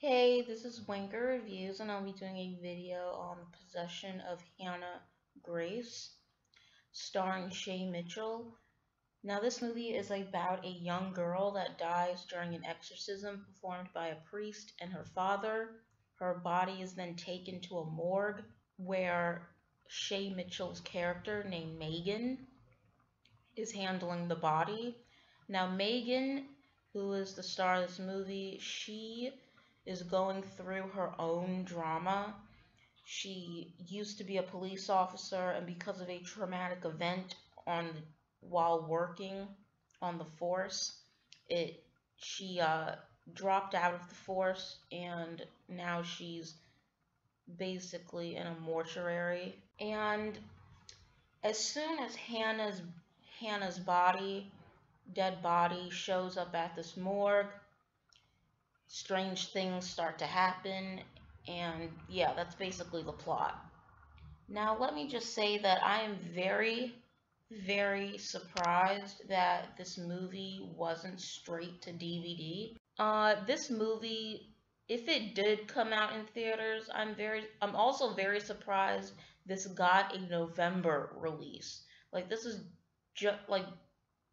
Hey, this is Winker Reviews, and I'll be doing a video on the possession of Hannah Grace, starring Shay Mitchell. Now, this movie is about a young girl that dies during an exorcism performed by a priest and her father. Her body is then taken to a morgue where Shay Mitchell's character, named Megan, is handling the body. Now, Megan, who is the star of this movie, she is going through her own drama. She used to be a police officer, and because of a traumatic event while working on the force, it she dropped out of the force, and now she's basically in a mortuary. And as soon as Hannah's dead body shows up at this morgue, strange things start to happen, and yeah, that's basically the plot. Now, let me just say that I am very, very surprised that this movie wasn't straight to DVD. This movie, if it did come out in theaters, I'm also very surprised this got a November release. Like, this is just like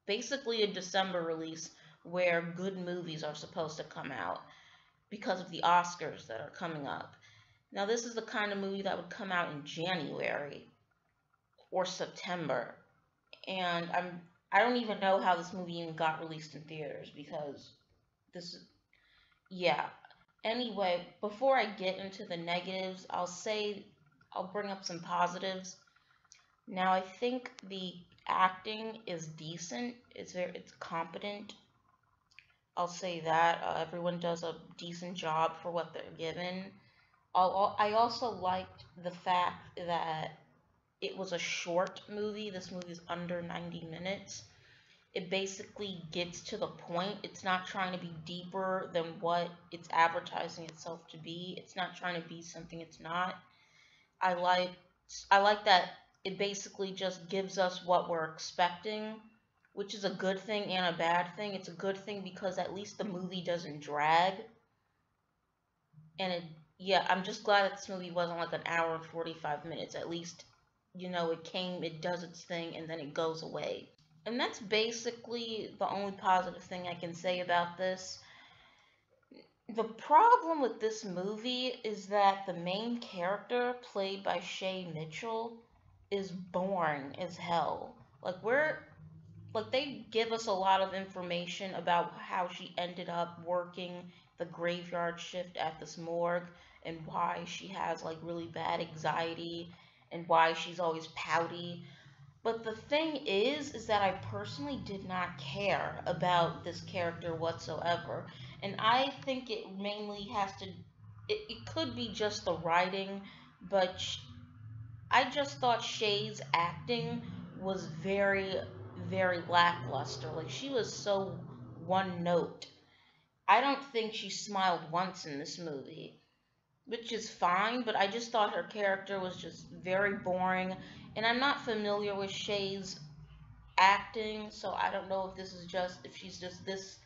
basically a December release where good movies are supposed to come out because of the Oscars that are coming up. Now, this is the kind of movie that would come out in January or September, and I don't even know how this movie even got released in theaters because this is yeah. Anyway, before I get into the negatives, I'll bring up some positives. Now, I think the acting is decent. It's competent. I'll say that everyone does a decent job for what they're given. I also liked the fact that it was a short movie. This movie is under 90 minutes. It basically gets to the point. It's not trying to be deeper than what it's advertising itself to be. It's not trying to be something it's not. I like I like that it basically just gives us what we're expecting, which is a good thing and a bad thing. It's a good thing because at least the movie doesn't drag. And yeah, I'm just glad that this movie wasn't like an hour and 45 minutes. At least, it does its thing, and then it goes away. And that's basically the only positive thing I can say about this. The problem with this movie is that the main character, played by Shay Mitchell, is boring as hell. They give us a lot of information about how she ended up working the graveyard shift at this morgue, and why she has like really bad anxiety, and why she's always pouty. But the thing is that I personally did not care about this character whatsoever. And I think it mainly it could be just the writing, but I just thought Shay's acting was very, very lackluster. Like, she was so one note. I don't think she smiled once in this movie, which is fine, but I just thought her character was just very boring. And I'm not familiar with Shay's acting, so I don't know if this is just if she's just this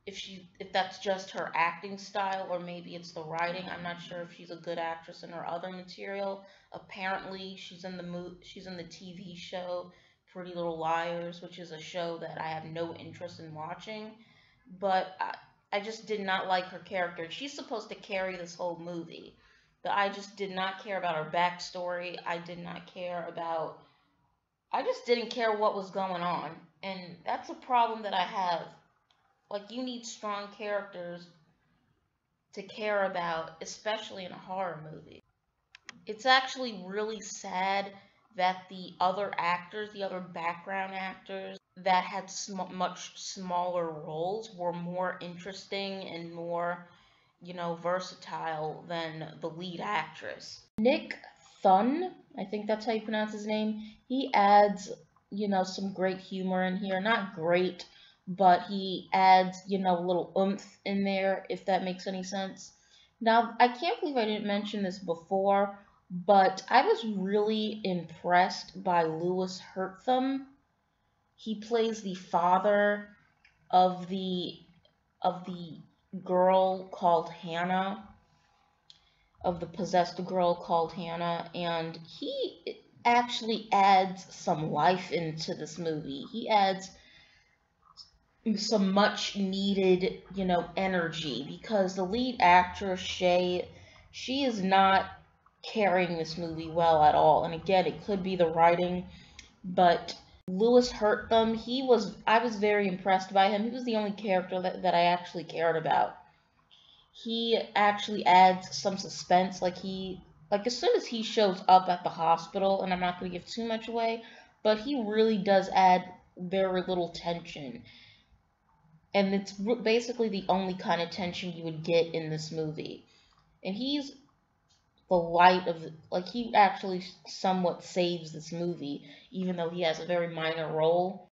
if that's just her acting style, or maybe it's the writing. I'm not sure if she's a good actress in her other material. Apparently, she's in the TV show Pretty Little Liars, which is a show that I have no interest in watching. But I just did not like her character. She's supposed to carry this whole movie, but I just did not care about her backstory. I just didn't care what was going on. And that's a problem that I have. Like, you need strong characters to care about, especially in a horror movie. It's actually really sad that the other background actors that had much smaller roles, were more interesting and more, versatile than the lead actress. Nick Thun, I think that's how you pronounce his name. He adds, some great humor in here. Not great, but he adds, a little oomph in there, if that makes any sense. Now, I can't believe I didn't mention this before, but I was really impressed by Louis Herthum. He plays the father of the girl called Hannah, of the possessed girl called Hannah, and he actually adds some life into this movie. He adds some much needed, energy, because the lead actress, Shay, she is not carrying this movie well at all. And again, it could be the writing, but Louis Hurtham, I was very impressed by him. He was the only character that I actually cared about. He actually adds some suspense, like as soon as he shows up at the hospital, and I'm not going to give too much away, but he really does add very little tension. And it's basically the only kind of tension you would get in this movie. And he's the light of like, he actually somewhat saves this movie, even though he has a very minor role.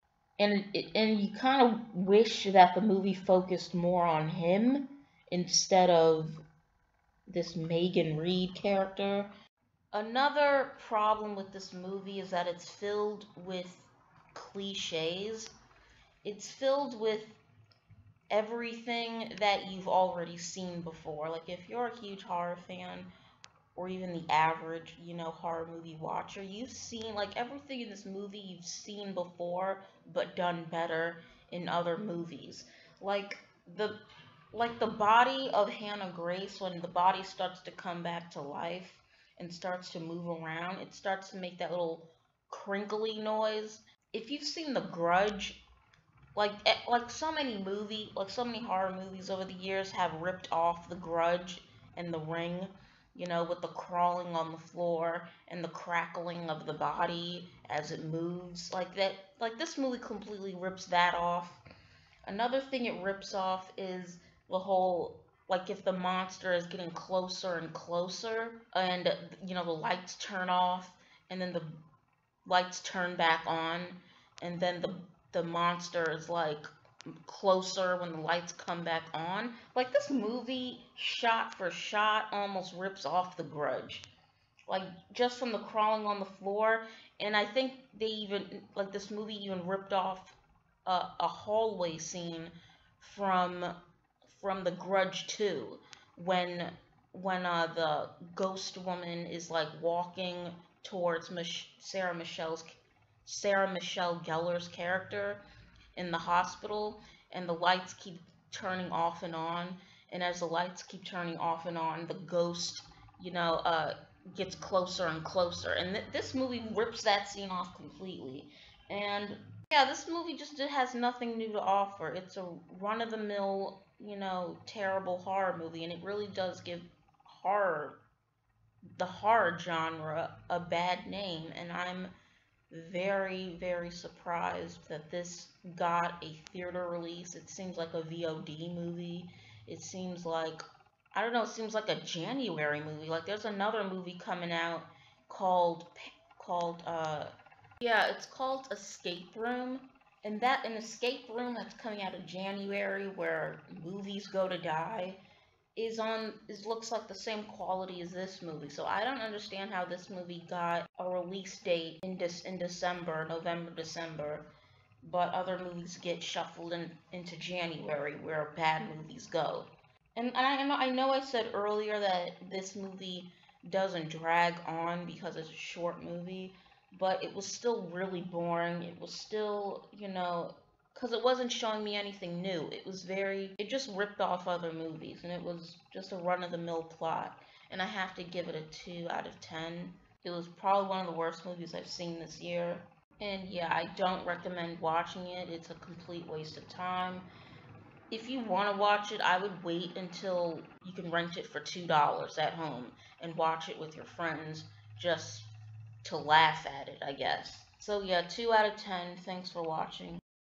And you kind of wish that the movie focused more on him instead of this Megan Reed character. Another problem with this movie is that it's filled with cliches. It's filled with everything that you've already seen before. Like, if you're a huge horror fan, or even the average, horror movie watcher, you've seen, like, everything in this movie you've seen before, but done better in other movies. Like, the like the body of Hannah Grace, when the body starts to come back to life and starts to move around, it starts to make that little crinkly noise. If you've seen The Grudge, like so many horror movies over the years have ripped off The Grudge and The Ring, with the crawling on the floor and the crackling of the body as it moves. Like that, like this movie completely rips that off. Another thing it rips off is the whole, like, if the monster is getting closer and closer, and the lights turn off, and then the lights turn back on, and then the monster is like closer when the lights come back on. Like, this movie, shot for shot, almost rips off The Grudge. Like, just from the crawling on the floor. And I think they even, like, this movie even ripped off a hallway scene from The Grudge 2, when the ghost woman is like walking towards Sarah Michelle Gellar's character in the hospital, and the lights keep turning off and on, and as the lights keep turning off and on, the ghost, gets closer and closer, and this movie rips that scene off completely. And yeah, this movie just has nothing new to offer. It's a run-of-the-mill, terrible horror movie, and it really does give horror, the horror genre, a bad name, and I'm very, very surprised that this got a theater release. It seems like a VOD movie. It seems like, I don't know, it seems like a January movie. Like, there's another movie coming out called, called, uh, yeah, it's called Escape Room. And that, an escape room that's coming out in January, where movies go to die, looks like the same quality as this movie. So I don't understand how this movie got a release date in December, November, December, but other movies get shuffled into January, where bad movies go. And I know I said earlier that this movie doesn't drag on because it's a short movie, but it was still really boring. It was still, because it wasn't showing me anything new. It just ripped off other movies, and it was just a run-of-the-mill plot. And I have to give it a 2 out of 10. It was probably one of the worst movies I've seen this year. And yeah, I don't recommend watching it. It's a complete waste of time. If you want to watch it, I would wait until you can rent it for $2 at home and watch it with your friends, just to laugh at it, I guess. So yeah, 2 out of 10. Thanks for watching.